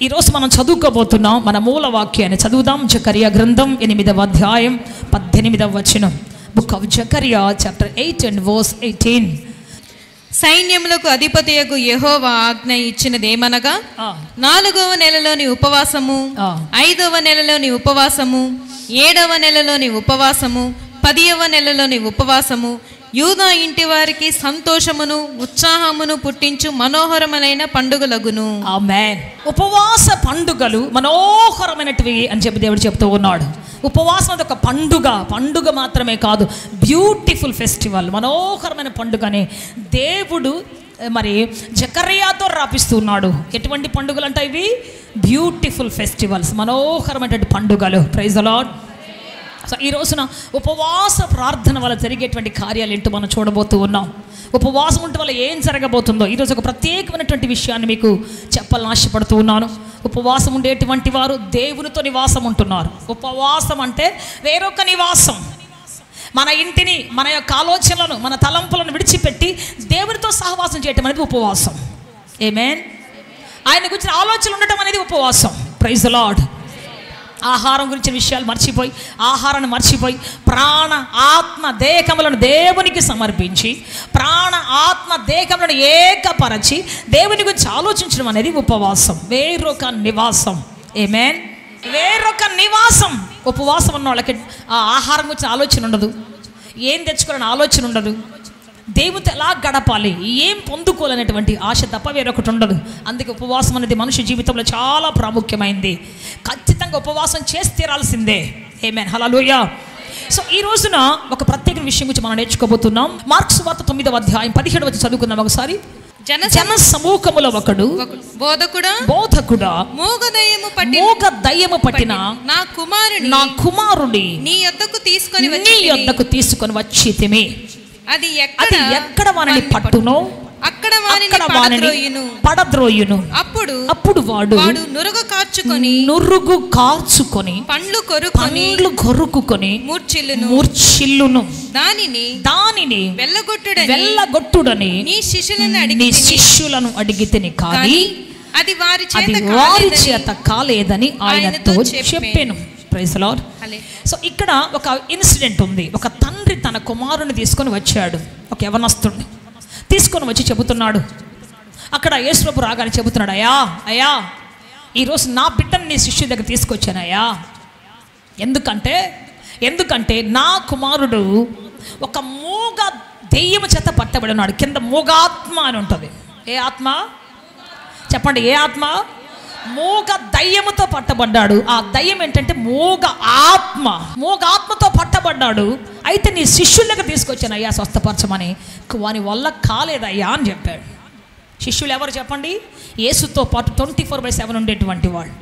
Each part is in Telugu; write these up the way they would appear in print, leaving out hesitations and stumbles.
ఈరోజు మనం చదువుకోబోతున్నాం. మన మూల వాక్యాన్ని చదువుదాం. జకరియా గ్రంథం 8వ అధ్యాయం 18వ వచనం. Book of Zechariah chapter 8 and verse 18. సైన్యములకు అధిపతియగు యెహోవా ఆజ్ఞ ఇచ్చినదేమనగా, 4వ నెలలోని ఉపవాసము, 5వ నెలలోని ఉపవాసము, 7వ నెలలోని ఉపవాసము, 10వ నెలలోని ఉపవాసము యూదా ఇంటి వారికి సంతోషమును ఉత్సాహమును పుట్టించు మనోహరమైన పండుగలగును. ఆమేన్. ఉపవాస పండుగలు మనోహరమైనటివి అని చెప్పి దేవుడు చెప్తూ ఉన్నాడు. ఉపవాసం అది ఒక పండుగ మాత్రమే కాదు, బ్యూటిఫుల్ ఫెస్టివల్, మనోహరమైన పండుగని దేవుడు మరి జకర్యాతో రాపిస్తున్నాడు. ఎటువంటి పండుగలు అంటే ఇవి? బ్యూటిఫుల్ ఫెస్టివల్స్, మనోహరమైనటువంటి పండుగలు. Praise the lord. సో ఈ రోజున ఉపవాస ప్రార్థన వల్ల జరిగేటువంటి కార్యాలు ఏంటో మనం చూడబోతూ ఉన్నాం. ఉపవాసం ఉంటే వల్ల ఏం జరగబోతుందో ఈరోజు ఒక ప్రత్యేకమైనటువంటి విషయాన్ని మీకు చెప్పాలని ఆశపడుతూ ఉన్నాను. ఉపవాసం ఉండేటువంటి వారు దేవునితో నివాసం ఉంటున్నారు. ఉపవాసం అంటే వేరొక నివాసం. మన ఇంటిని, మన యొక్క ఆలోచనలను, మన తలంపులను విడిచిపెట్టి దేవునితో సహవాసం చేయటం అనేది ఉపవాసం. ఆమేన్. ఆయన గురించి ఆలోచనలు ఉండటం అనేది ఉపవాసం. Praise the lord. ఆహారం గురించిన విషయాలు మర్చిపోయి, ఆహారాన్ని మర్చిపోయి ప్రాణ ఆత్మ దేహములను దేవునికి సమర్పించి, ప్రాణ ఆత్మ దేహములను ఏకపరచి దేవుని గురించి ఆలోచించడం అనేది ఉపవాసం, వేరొక నివాసం. ఆమేన్. వేరొక నివాసం. ఉపవాసం ఉన్న వాళ్ళకి ఆ ఆహారం గురించి ఆలోచన ఉండదు, ఏం తెచ్చుకోవాలని ఆలోచన ఉండదు, దేవునితో ఎలా గడపాలి, ఏం పొందుకోవాలనేటువంటి ఆశ తప్ప వేరొకటి ఉండదు. అందుకే ఉపవాసం అనేది మనిషి జీవితంలో చాలా ప్రాముఖ్యమైంది. ఖచ్చితంగా ఉపవాసం చేసి తీరాల్సిందే. ఆమేన్. హల్లెలూయా. సో ఈ రోజున ఒక ప్రత్యేక విషయం గురించి మనం నేర్చుకోబోతున్నాం. మార్క్స్ వార్త 9వ అధ్యాయం 17వ వచనం చదువుకుందాం ఒకసారి. జన సమూహములో ఒకడు బోధకుడా మూగ దయ్యము పట్టిన నా కుమారుని నీ యొద్దకు తీసుకొని వచ్చితిమి. అది ఎక్కడ వానిని పట్టునో అక్కడ వానిని పడద్రోయును. అప్పుడు వాడు నురుగు కార్చుకొని పండ్లు కొరుకుకొని మూర్ఛిల్లును. దానిని వెళ్ళగొట్టుడని నీ శిష్యులను అడిగితిని, కానీ అది వారి చేత కాలేదని ఆయనతో చెప్పెను. Praise the lord. సో ఇక్కడ ఒక ఇన్సిడెంట్ ఉంది. ఒక తండ్రి తన కుమారుని తీసుకొని వచ్చాడు, ఒక యవనస్తుడిని తీసుకొని వచ్చి చెబుతున్నాడు. అక్కడ యేసు ప్రభు రాగానే చెబుతున్నాడు, అయ్యా ఈరోజు నా బిడ్డని నీ శిష్యుడి దగ్గర తీసుకొచ్చానయ్యా. ఎందుకంటే నా కుమారుడు ఒక మూగ దెయ్యము చేత పట్టబడి ఉన్నాడు. కింద మూగాత్మ అని ఉంటుంది. ఏ ఆత్మ చెప్పండి? ఏ ఆత్మ? మూగ దయ్యముతో పట్టబడ్డాడు. ఆ దయ్యం ఏంటంటే మూగ ఆత్మతో పట్టబడ్డాడు. అయితే నీ శిష్యులకు తీసుకొచ్చాను అయ్యా స్వస్థపరచమని, వాని వల్ల కాలేదయ్యా అని చెప్పాడు. శిష్యులు ఎవరు చెప్పండి? యేసుతో పాటు 24/7 ఉండేటువంటి వాళ్ళు,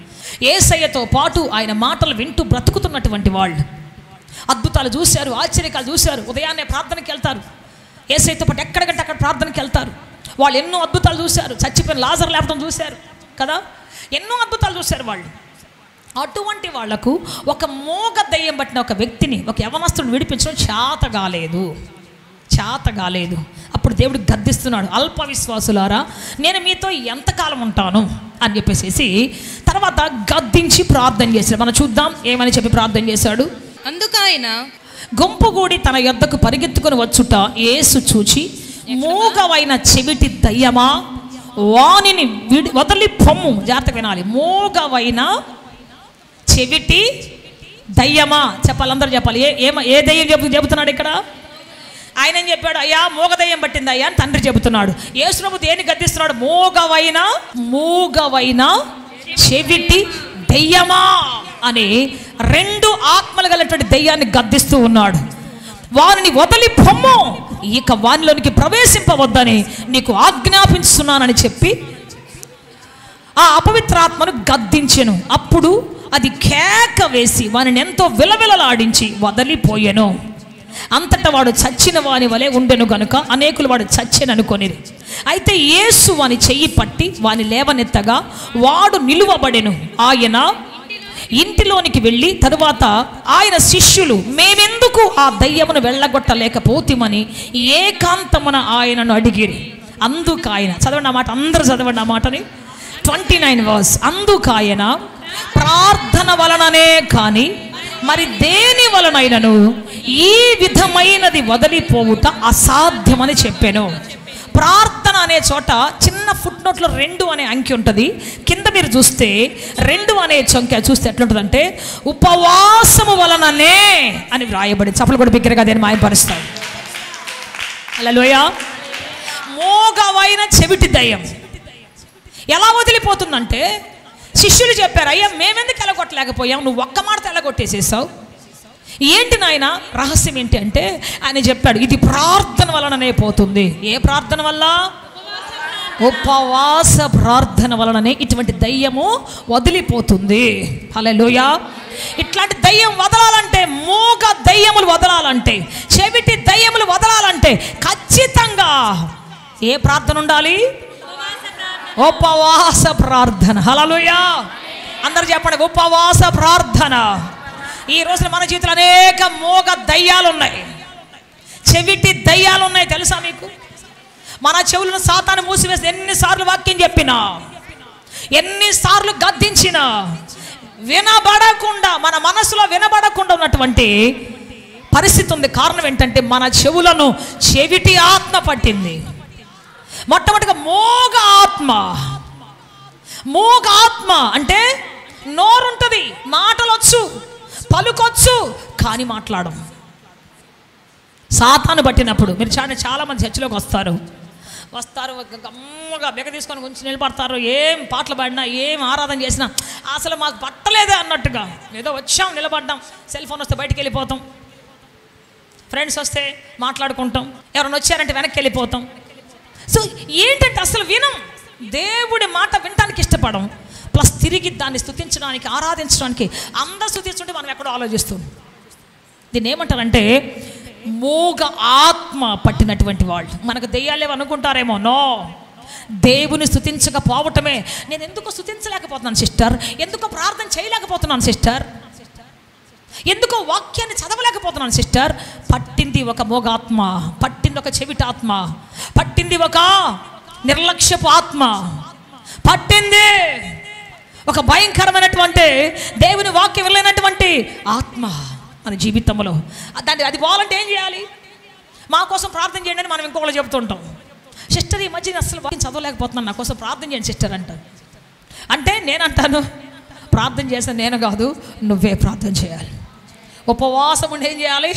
యేసయ్యతో పాటు ఆయన మాటలు వింటూ బ్రతుకుతున్నటువంటి వాళ్ళు. అద్భుతాలు చూశారు, ఆశ్చర్యకాలు చూశారు. ఉదయాన్నే ప్రార్థనకి వెళ్తారు, యేసయ్యతో పాటు ఎక్కడికంటే అక్కడ ప్రార్థనకి వెళ్తారు. వాళ్ళు ఎన్నో అద్భుతాలు చూశారు. చచ్చిపోయిన లాజరు లేపడం చూశారు కదా, ఎన్నో అద్భుతాలు చూశారు వాళ్ళు. అటువంటి వాళ్లకు ఒక మూగ దయ్యం పట్టిన ఒక వ్యక్తిని, ఒక యవనస్తుడిని విడిపించడం చేత కాలేదు. అప్పుడు దేవుడు గద్దిస్తున్నాడు, అల్ప విశ్వాసులారా నేను మీతో ఎంతకాలం ఉంటాను అని చెప్పేసి తర్వాత గద్దించి ప్రార్థన చేశాడు. మనం చూద్దాం ఏమని చెప్పి ప్రార్థన చేశాడు. అందుకు ఆయన గుంపుగూడి తన యొద్దకు పరిగెత్తుకొని వచ్చుట యేసు చూచి, మూగవైన చెవిటి దయ్యమా వానిని వదిలి పొమ్ము. జాగ్రత్తగా వినాలి. మూగవైన చెవిటి దయ్యమా చెప్పాలి, అందరూ చెప్పాలి. ఏ దయ్యం చెబుతున్నాడు ఇక్కడ? ఆయన ఏం చెప్పాడు? అయ్యా మూగ దయ్యం పట్టింది అయ్యా అని తండ్రి చెబుతున్నాడు. యేసు ప్రభు దేన్ని గద్దిస్తున్నాడు? మూగవైన చెవిటి దయ్యమా అని 2 ఆత్మలు గలటువంటి దయ్యాన్ని గద్దిస్తూ ఉన్నాడు. వారిని వదిలి పొమ్ము, ఇక వానిలోనికి ప్రవేశింపవద్దని నీకు ఆజ్ఞాపించున్నానని చెప్పి ఆ అపవిత్రాత్మను గద్దించెను. అప్పుడు అది కేక వేసి వానిని ఎంతో విలవిలలాడించి వదిలిపోయెను. అంతటా వాడు చచ్చిన వాని వలె ఉండెను గనుక అనేకులు వాడు చచ్చెననుకొనిరి. అయితే యేసు వాని చెయ్యి పట్టి వాని లేవనెత్తగా వాడు నిలువబడెను. ఆయన ఇంటిలోనికి వెళ్ళి తరువాత ఆయన శిష్యులు మేమెందుకు ఆ దయ్యమును వెళ్ళగొట్టలేకపోతామని ఏకాంతమున ఆయనను అడిగిరి. అందుకు ఆయన, చదవండి ఆ మాట, అందరూ చదవండి ఆ మాటని. 29 verse. అందుకాయన ప్రార్థన వలననే కానీ మరి దేని వలనైనను ఈ విధమైనది వదిలిపోవుట అసాధ్యమని చెప్పాను. ప్రార్థన అనే చోట చిన్న ఫుట్ నోట్లో 2 అనే అంకె ఉంటుంది. కింద మీరు చూస్తే 2 అనే సంఖ్య చూస్తే ఎట్లుంటుందంటే ఉపవాసము వలననే అని వ్రాయబడి. చప్పలు కూడా బిగ్గరగా దేని మాయపరుస్తాడు. హల్లెలూయా. మోగవైన చెవిటి దయ్యం ఎలా వదిలిపోతుందంటే శిష్యులు చెప్పారు, అయ్యా మేమెందుకు ఎలగొట్టలేకపోయాం, నువ్వు ఒక్క మాటతో ఎలగొట్టేసేసావు, ఏంటి నాయన రహస్యం ఏంటి అంటే ఆయన చెప్పాడు, ఇది ప్రార్థన వలననే పోతుంది. ఏ ప్రార్థన వల్ల? ఉపవాస ప్రార్థన వలననే ఇటువంటి దయ్యము వదిలిపోతుంది. హల్లెలూయా. ఇట్లాంటి దయ్యం వదలాలంటే, మూగ దయ్యములు వదలాలంటే, చెవిటి దయ్యములు వదలాలంటే ఖచ్చితంగా ఏ ప్రార్థన ఉండాలి? ఉపవాస ప్రార్థన. హల్లెలూయా. అందరూ చెప్పండి, ఉపవాస ప్రార్థన. ఈ రోజున మన జీవితంలో అనేక మోగ దయ్యాలు ఉన్నాయి, చెవిటి దయ్యాలు ఉన్నాయి. తెలుసా మీకు? మన చెవులను సాతాను మూసివేసి ఎన్నిసార్లు వాక్యం చెప్పినా, ఎన్నిసార్లు గద్దించినా వినబడకుండా, మన మనసులో వినబడకుండా ఉన్నటువంటి పరిస్థితి ఉంది. కారణం ఏంటంటే మన చెవులను చెవిటి ఆత్మ పట్టింది. మొట్టమొదటిగా మోగ ఆత్మ. మోగ ఆత్మ అంటే నోరుంటుంది, మాటలొచ్చు, పలుకొచ్చు, కానీ మాట్లాడం. సాతాను పట్టినప్పుడు మీరు చాలా మంది చర్చిలోకి వస్తారు గమ్మగా బెగ తీసుకొని కొంచెం నిలబడతారు. ఏం పాటలు పాడినా, ఏం ఆరాధన చేసినా అసలు మాకు పట్టలేదే అన్నట్టుగా, ఏదో వచ్చాం నిలబడ్డాం, సెల్ ఫోన్ వస్తే బయటికి వెళ్ళిపోతాం, ఫ్రెండ్స్ వస్తే మాట్లాడుకుంటాం, ఎవరైనా వచ్చారంటే వెనక్కి వెళ్ళిపోతాం. సో ఏంటంటే అసలు వినం, దేవుడి మాట వినడానికి ఇష్టపడం, ప్లస్ తిరిగి దాన్ని స్తుతించడానికి, ఆరాధించడానికి. అందరూ స్తుతిస్తుంటే మనం ఎక్కడో ఆలోచిస్తాం. దీన్ని ఏమంటారంటే మోగ ఆత్మ పట్టినటువంటి వాళ్ళు. మనకు దెయ్యాలేమో అనుకుంటారేమో. నో, దేవుని స్తుతించకపోవటమే. నేను ఎందుకో స్తుతించలేకపోతున్నాను సిస్టర్, ఎందుకో ప్రార్థన చేయలేకపోతున్నాను సిస్టర్, ఎందుకో వాక్యాన్ని చదవలేకపోతున్నాను సిస్టర్. పట్టింది ఒక మోగాత్మ, పట్టింది ఒక చెవిటాత్మ, పట్టింది ఒక నిర్లక్ష్యపు ఆత్మ, పట్టింది ఒక భయంకరమైనటువంటి దేవుని వాక్యం వెళ్ళినటువంటి ఆత్మ మన జీవితంలో. అది పోవాలంటే ఏం చేయాలి? మా కోసం ప్రార్థన చేయండి అని మనం ఇంకొకళ్ళు చెబుతుంటాం. సిస్టర్ ఈ మధ్య అసలు వాక్యం చదవలేకపోతున్నాను, నా కోసం ప్రార్థన చేయండి సిస్టర్ అంటారు. అంటే నేనంటాను, ప్రార్థన చేసిన నేను కాదు, నువ్వే ప్రార్థన చేయాలి. ఉపవాసం ఉండి ఏం చేయాలి?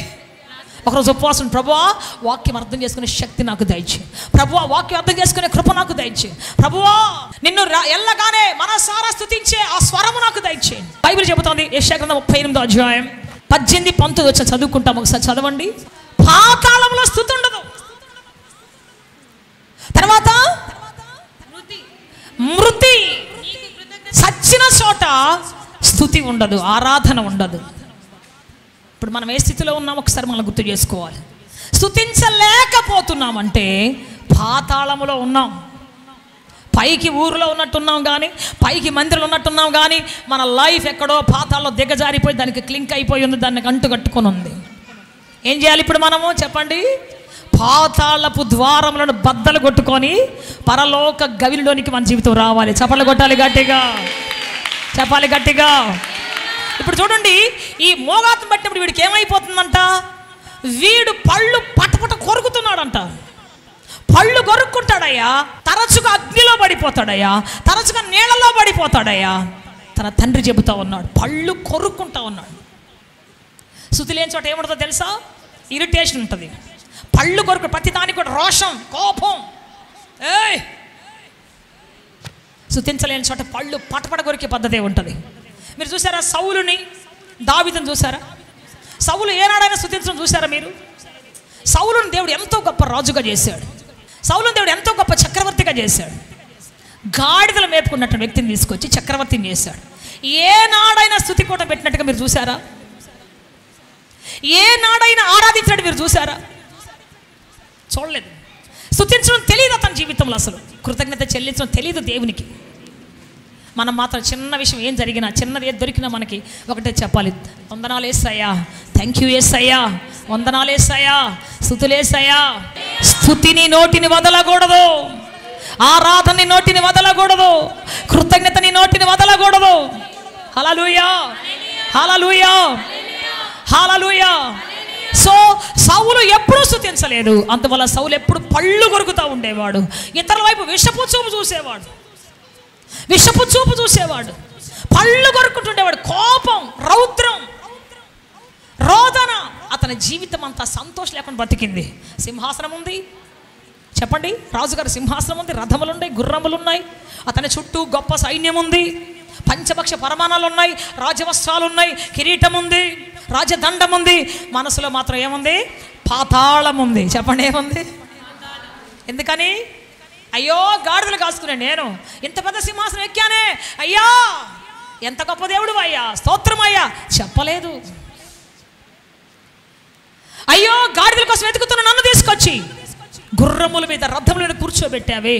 ఒకరోజు ఉపవాసం, ప్రభువా వాక్యం అర్థం చేసుకునే శక్తి నాకు దయచే, ప్రభువా వాక్యం అర్థం చేసుకునే కృప నాకు దయచే, ప్రభువా నిన్ను ఎల్లగానే మనసారా స్తుతించే ఆ స్వరము నాకు దయచే. బైబిల్ చెబుతోంది, యెషయా గ్రంథం 38వ అధ్యాయం 18, 19 వచ్చి చదువుకుంటాం. ఒకసారి చదవండి. పాతాళంలో స్తుతి ఉండదు, తర్వాత మృతి, సచ్చిన చోట స్తుతి ఉండదు, ఆరాధన ఉండదు. ఇప్పుడు మనం ఏ స్థితిలో ఉన్నాం ఒకసారి మనం గుర్తు చేసుకోవాలి. స్తుతించలేకపోతున్నామంటే పాతాళములో ఉన్నాం. పైకి ఊరిలో ఉన్నట్టున్నాం కానీ, పైకి మందిరంలో ఉన్నట్టున్నాం కానీ, మన లైఫ్ ఎక్కడో పాతాళంలో దిగజారిపోయి దానికి క్లింక్ అయిపోయి ఉంది, దానికి అంటు కట్టుకొని ఉంది. ఏం చేయాలి ఇప్పుడు మనము చెప్పండి? పాతాళపు ద్వారములను బద్దలు కొట్టుకొని పరలోక గవిలోనికి మన జీవితం రావాలి. చప్పట్లు కొట్టాలి గట్టిగా, చెప్పాలి గట్టిగా. ఇప్పుడు చూడండి, ఈ మోగాత్మ పట్టినప్పుడు వీడికి ఏమైపోతుందంట? వీడు పళ్ళు పటపట కొరుకుతున్నాడంట. పళ్ళు కొరుక్కుంటాడయ్యా, తరచుగా అగ్నిలో పడిపోతాడయ్యా, తరచుగా నీళ్ళలో పడిపోతాడయ్యా. తన తండ్రి చెబుతా ఉన్నాడు, పళ్ళు కొరుక్కుంటా ఉన్నాడు. స్తుతి లేని చోట ఏముంటుందో తెలుసా? ఇరిటేషన్ ఉంటుంది. పళ్ళు కొరకు ప్రతి దానికి కూడా రోషం, కోపం. స్తుతించలేని చోట పళ్ళు పటపట కొరికే పద్ధతే ఉంటుంది. మీరు చూసారా సౌలుని, దావీదుని చూసారా? సౌలు ఏనాడైనా స్తుతించడం చూసారా మీరు? సౌలుని దేవుడు ఎంతో గొప్ప రాజుగా చేశాడు, సౌలుని దేవుడు ఎంతో గొప్ప చక్రవర్తిగా చేశాడు. గాడిదలు మేపుకున్నట్టు వ్యక్తిని తీసుకొచ్చి చక్రవర్తిని చేశాడు. ఏనాడైనా స్తుతి కూట పెట్టినట్టుగా మీరు చూసారా? ఏనాడైనా ఆరాధించినట్టు మీరు చూసారా? చూడలేదు. స్తుతించడం తెలియదు అతని జీవితంలో, అసలు కృతజ్ఞత చెల్లించడం తెలియదు దేవునికి. మనం మాత్రం చిన్న విషయం ఏం జరిగినా, చిన్నది ఏది దొరికినా మనకి ఒకటే చెప్పాలి, వందనాలు యేసయ్యా, థ్యాంక్ యూ యేసయ్యా, వందనాలు యేసయ్యా, స్తుతులు యేసయ్యా. స్తుతిని నోటిని వదలకూడదు. ఆరాధన నీ నోటిని వదలకూడదు, కృతజ్ఞత నీ నోటిని వదలకూడదు. హల్లెలూయా, హల్లెలూయా, హల్లెలూయా. సో సౌలు ఎప్పుడూ స్తుతించలేదు, అందువల్ల సౌలు ఎప్పుడు పళ్ళు కొరుకుతూ ఉండేవాడు, ఇతరుల వైపు విషపు చూపు చూసేవాడు, విషపు చూపు చూసేవాడు, పళ్ళు కొరుకుంటుండేవాడు. కోపం, రౌద్రం, రోదన, అతని జీవితం అంతా సంతోషం లేకుండా బతికింది. సింహాసనం ఉంది, చెప్పండి, రాజుగారి సింహాసనం ఉంది, రథములు ఉన్నాయి, గుర్రములు ఉన్నాయి, అతని చుట్టూ గొప్ప సైన్యం ఉంది, పంచభక్ష పరమాణాలు ఉన్నాయి, రాజవస్త్రాలు ఉన్నాయి, కిరీటం ఉంది, రాజదండం ఉంది. మనసులో మాత్రం ఏముంది? పాతాళం ఉంది. చెప్పండి, ఏముంది? ఎందుకని? అయ్యో గాడిదలు కాసుకునే నేను ఇంత పెద్ద సింహాసనం ఎక్కానే, అయ్యా ఎంత గొప్ప దేవుడు అయ్యా, స్తోత్రం అయ్యా చెప్పలేదు. అయ్యో గాడిదల కోసం వెతుకుతున్న నన్ను తీసుకొచ్చి గుర్రముల మీద రథముల మీద కూర్చోబెట్టావే,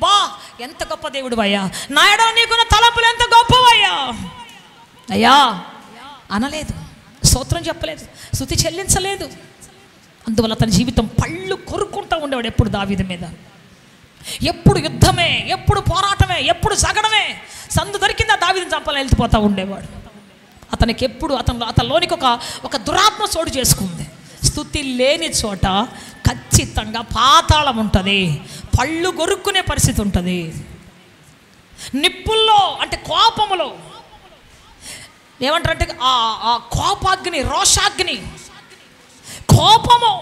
బా ఎంత గొప్ప దేవుడు అయ్యా, నా ఎడల నీకున్న తలంపులు ఎంత గొప్పవయ్యా అయ్యా అనలేదు, స్తోత్రం చెప్పలేదు, స్తుతి చెల్లించలేదు. అందువల్ల తన జీవితం పళ్ళు కొరుక్కుంటూ ఉండేవాడు ఎప్పుడు దావీదు మీద. ఎప్పుడు యుద్ధమే, ఎప్పుడు పోరాటమే, ఎప్పుడు సగడమే. సందు దొరికిందా దావీదుని చంపాలని వెళ్ళిపోతూ ఉండేవాడు. అతనికి ఎప్పుడు అతనిలోనికి ఒక దురాత్మ చోటు చేసుకుంది. స్తుతి లేని చోట ఖచ్చితంగా పాతాళం ఉంటుంది, పళ్ళు కొరుక్కునే పరిస్థితి ఉంటుంది. నిప్పుల్లో అంటే కోపములో ఏమంటారంటే ఆ కోపాగ్ని, రోషాగ్ని, కోపము.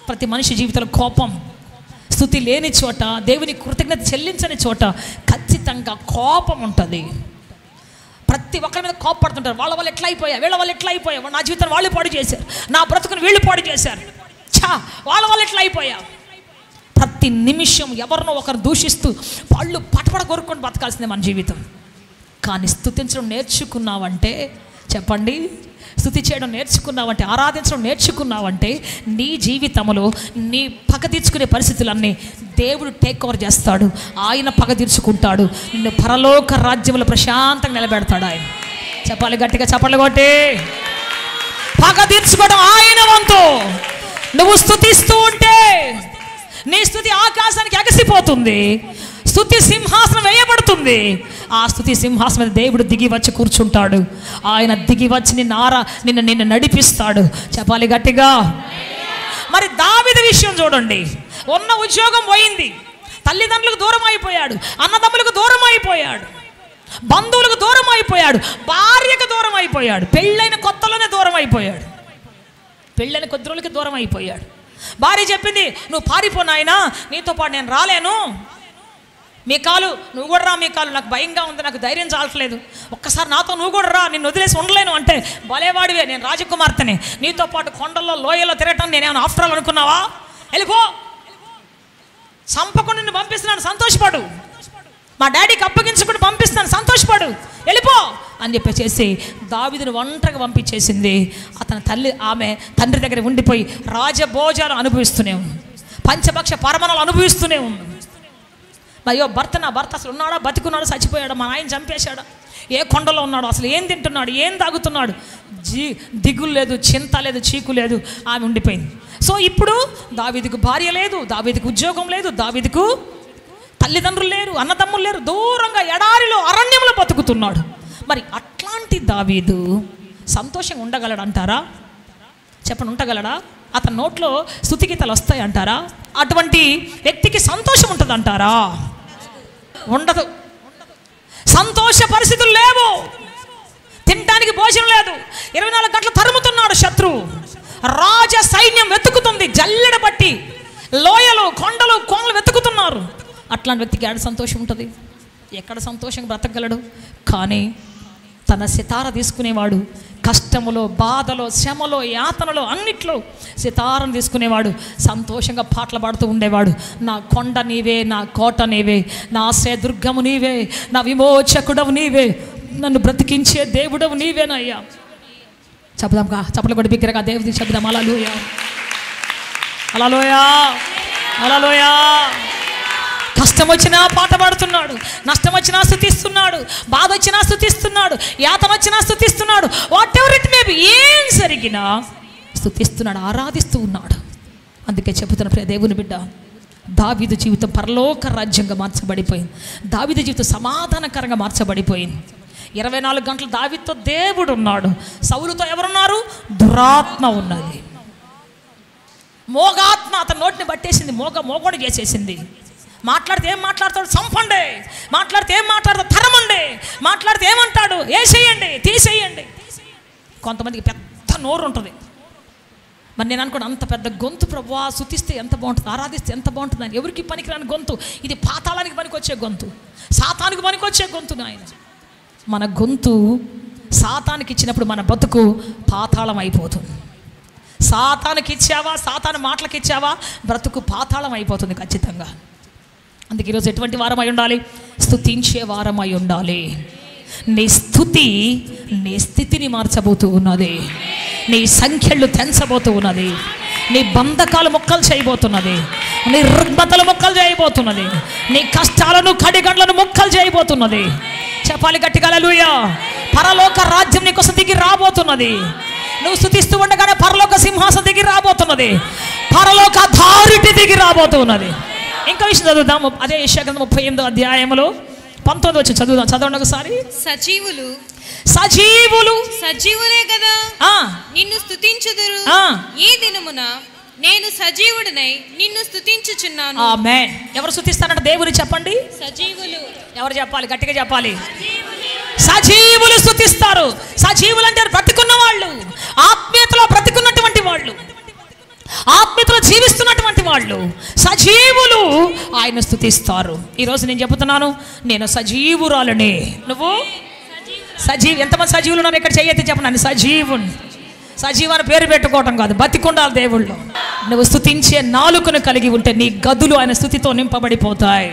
ప్రతి మనిషి జీవితంలో కోపం, స్తుతి లేని చోట, దేవుని కృతజ్ఞత చెల్లించని చోట ఖచ్చితంగా కోపం ఉంటుంది. ప్రతి ఒక్కరి మీద కోపపడుతుంటారు. వాళ్ళ వాళ్ళు ఎట్లా అయిపోయా, వీళ్ళ వాళ్ళు ఎట్లా అయిపోయా, నా జీవితాన్ని వాళ్ళు పాడు చేశారు, నా బ్రతుకుని వీళ్ళు పాడు చేశారు, వాళ్ళ వాళ్ళు ఎట్లా అయిపోయా. ప్రతి నిమిషం ఎవరినో ఒకరు దూషిస్తూ వాళ్ళు పటపడ కొరుక్కొని బతకాల్సిందే మన జీవితం. కానీ స్తుతించడం నేర్చుకున్నావంటే, చెప్పండి, స్తుతి చేయడం నేర్చుకున్నావంటే, ఆరాధించడం నేర్చుకున్నావంటే నీ జీవితంలో నీ పగ తీర్చుకునే పరిస్థితులన్నీ దేవుడు టేక్ ఓవర్ చేస్తాడు. ఆయన పగ తీర్చుకుంటాడు, నిన్ను పరలోక రాజ్యంలో ప్రశాంతంగా నిలబెడతాడు ఆయన. చెప్పాలి గట్టిగా, చప్పట్లు కొట్టి. పగ తీర్చుకోవడం ఆయన వంతు. నువ్వు స్తుతిస్తూ ఉంటే నీ స్తుతి ఆకాశానికి ఎగసిపోతుంది, స్తుతి సింహాసనం వేయబడుతుంది. ఆ స్తుతి సింహాసనం మీద దేవుడు దిగి వచ్చి కూర్చుంటాడు. ఆయన దిగి వచ్చి నిన్ను నడిపిస్తాడు. చెప్పాలి గట్టిగా. మరి దావీదు విషయం చూడండి, ఉన్న ఉద్యోగం పోయింది, తల్లిదండ్రులకు దూరం అయిపోయాడు, అన్నదమ్ములకు దూరం అయిపోయాడు, బంధువులకు దూరం అయిపోయాడు, భార్యకు దూరం అయిపోయాడు, పెళ్ళైన కొత్తలోనే దూరం అయిపోయాడు, పెళ్ళైన కొద్ది రోజులకి దూరం అయిపోయాడు. భార్య చెప్పింది, నువ్వు పారిపో నాయనా, నీతో పాటు నేను రాలేను, మీ కాలు నువ్వు కూడా రా, మీ కాలు నాకు భయంగా ఉంది, నాకు ధైర్యం చాలట్లేదు, ఒక్కసారి నాతో నువ్వు కూడా రా, నిన్ను వదిలేసి ఉండలేను అంటే, భలేవాడివే, నేను రాజకుమార్తెని, నీతో పాటు కొండల్లో లోయల్లో తిరగటం నేనేమైనా ఆఫ్టర్ ఆల్ అనుకున్నావా, వెళ్ళిపో, చంపకుండా నిన్ను పంపిస్తున్నాను సంతోషపడు, మా డాడీకి అప్పగించకుండా పంపిస్తాను సంతోషపడు, వెళ్ళిపో అని చెప్పేసి దావీదును ఒంటరిగా పంపించేసింది. అతని ఆమె తండ్రి దగ్గర ఉండిపోయి రాజభోజాలు అనుభవిస్తూనే ఉంది, పంచభక్ష పరమాణాలు అనుభవిస్తూనే ఉంది. అయ్యో నా భర్త అసలు ఉన్నాడా, బతికున్నాడు, చచ్చిపోయాడు, మా ఆయన చంపేశాడా, ఏ కొండలో ఉన్నాడు, అసలు ఏం తింటున్నాడు, ఏం తాగుతున్నాడు, దిగులు లేదు, చింత లేదు, చీకు లేదు, ఆమె ఉండిపోయింది. సో ఇప్పుడు దావీదుకు భార్య లేదు, దావీదుకు ఉద్యోగం లేదు, దావీదుకు తల్లిదండ్రులు లేరు, అన్నదమ్ములు లేరు, దూరంగా ఎడారిలో అరణ్యంలో బతుకుతున్నాడు. మరి అట్లాంటి దావీదు సంతోషంగా ఉండగలడంటారా? చెప్పండి, ఉండగలడా? అతని నోట్లో స్తుతిగీతాలు వస్తాయి అంటారా? అటువంటి వ్యక్తికి సంతోషం ఉంటుంది అంటారా? ఉండదు. సంతోష పరిస్థితులు లేవు, తినడానికి భోజనం లేదు, 24 గంటలు తరుముతున్నాడు శత్రువు, రాజ సైన్యం వెతుకుతుంది, జల్లెడ బట్టి లోయలు, కొండలు, కోనలు వెతుకుతున్నారు. అట్లాంటి వ్యక్తికి ఎక్కడ సంతోషం ఉంటుంది? ఎక్కడ సంతోషంగా బ్రతకగలడు? కానీ తన సితార తీసుకునేవాడు, కష్టములో, బాధలో, శ్రమలో, యాతనలో అన్నిట్లో సితారం తీసుకునేవాడు, సంతోషంగా పాటలు పాడుతూ ఉండేవాడు. నా కొండ నీవే, నా కోట నీవే, నా ఆశ్రయదుర్గము నీవే, నా విమోచకుడవు నీవే, నన్ను బ్రతికించే దేవుడవు నీవేనయ్యా. చెప్దాంకా, చప్పట్లు కొట్టి బిగ్గరగా దేవుడికి చెప్దాం. హల్లెలూయా, హల్లెలూయా, హల్లెలూయా. కష్టం వచ్చినా పాట పాడుతున్నాడు, నష్టం వచ్చినా స్తుతిస్తున్నాడు, బాధ వచ్చినా స్తుతిస్తున్నాడు, యాతన వచ్చినా స్తుతిస్తున్నాడు, whatever it may be, ఏం జరిగినా స్తుతిస్తున్నాడు, ఆరాధిస్తూ ఉన్నాడు. అందుకే చెబుతున్న ప్రియ దేవుని బిడ్డ, దావీదు జీవితం పరలోక రాజ్యంగా మార్చబడిపోయింది. దావీదు జీవితం సమాధానకరంగా మార్చబడిపోయింది. 24 గంటలు దావీదుతో దేవుడు ఉన్నాడు. సౌలుతో ఎవరున్నారు? దురాత్మ ఉన్నది. మోగాత్మ అతని నోటిని పట్టేసింది, మోగోడు చేసేసింది. మాట్లాడితే ఏం మాట్లాడతాడు? చంపండి. మాట్లాడితే ఏం మాట్లాడతాడు? తరమండి. మాట్లాడితే ఏమంటాడు? వేసేయండి, తీసేయండి. కొంతమందికి పెద్ద నోరు ఉంటుంది. మరి నేను అనుకోండి, అంత పెద్ద గొంతు ప్రభువా, స్తుతిస్తే ఎంత బాగుంటుంది, ఆరాధిస్తే ఎంత బాగుంటుంది అని. ఎవరికి పనికిరాని గొంతు ఇది. పాతాళానికి పనికొచ్చే గొంతు, సాతానికి పనికొచ్చే గొంతు. ఆయన మన గొంతు సాతానికి ఇచ్చినప్పుడు మన బతుకు పాతాళం అయిపోతుంది. సాతానికి ఇచ్చావా, సాతాను మాటలకు ఇచ్చావా, బ్రతుకు పాతాళం అయిపోతుంది ఖచ్చితంగా. అందుకే ఈరోజు ఎటువంటి వారమై ఉండాలి? స్తుతించే వారమై ఉండాలి. నీ స్తుతి నీ స్థితిని మార్చబోతూ ఉన్నది. నీ సంఖ్యలు తెంచబోతూ ఉన్నది. నీ బంధకాలు మొక్కలు చేయబోతున్నది. నీ రుగ్మతలు మొక్కలు చేయబోతున్నది. నీ కష్టాలను కడిగండ్లను మొక్కలు చేయబోతున్నది. చెప్పాలి గట్టిగా హల్లెలూయా. పరలోక రాజ్యం నీకోసం దిగి రాబోతున్నది. నువ్వు స్తుతిస్తూ ఉండగానే పరలోక సింహాసనం దిగి రాబోతున్నది. పరలోక అథారిటీ దిగి రాబోతున్నది. ఇంకా విషయం చదువుదాం. అదే యెషయా గ్రంథం 38వ అధ్యాయంలో 19 వచ్చి చదువుదాం. చదవండి ఒకసారి. సజీవులు సజీవులే కదా నిన్ను స్తుతించుదురు. ఈ దినమున నేను సజీవుడినై నిన్ను స్తుతించుచున్నాను. ఆమేన్. ఎవరు స్తుతిస్తారంట? దేవుని చెప్పండి. సజీవులు. ఎవరు చెప్పాలి? గట్టిగా చెప్పాలి. సజీవులు స్తుతిస్తారు. సజీవులు అంటే బ్రతికున్న వాళ్ళు, ఆత్మీయతలో బ్రతికున్నటువంటి వాళ్ళు, ఆత్మీయతలో జీవిస్తున్నటువంటి వాళ్ళు సజీవులు ఆయన స్తుతిస్తారు. ఈరోజు నేను చెబుతున్నాను, నేను సజీవురాలని. నువ్వు సజీవు. ఎంతమంది సజీవులు ఉన్నారు ఇక్కడ? చెయ్యెత్తి చెప్పండి. సజీవుని. సజీవాన్ని పేరు పెట్టుకోవటం కాదు, బతికుండాలి దేవుళ్ళు. నువ్వు స్తుతించే నాలుకను కలిగి ఉంటే నీ గదులు ఆయన స్తుతితో నింపబడిపోతాయి.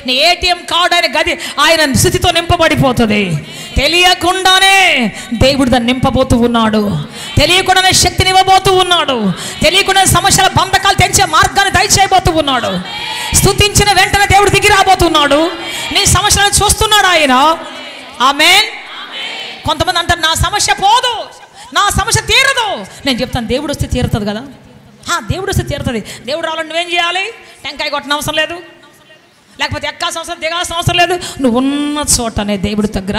నీ ఏటీఎం కార్డు ఆయన గది ఆయన స్థితితో నింపబడిపోతుంది. తెలియకుండానే దేవుడు దాన్ని నింపబోతూ ఉన్నాడు. తెలియకుండానే శక్తిని ఇవ్వబోతూ ఉన్నాడు. తెలియకుండా సమస్యల బంధకాలు తెంచే మార్గాన్ని దయచేయబోతూ ఉన్నాడు. స్తుతించిన వెంటనే దేవుడు దిగి రాబోతున్నాడు. నీ సమస్యలను చూస్తున్నాడు ఆయన. ఆమేన్. కొంతమంది అంటారు, నా సమస్య పోదు, నా సమస్య తీరదు. నేను చెప్తాను, దేవుడు వస్తే తీరుతుంది కదా. దేవుడు వస్తే తీరుతుంది. దేవుడు రావాలని నువ్వేం చేయాలి? టెంకాయ కొట్టన అవసరం లేదు, లేకపోతే ఎక్కాల్సిన అవసరం, దిగాల్సిన అవసరం లేదు. నువ్వు ఉన్న చోటనే దేవుడి దగ్గర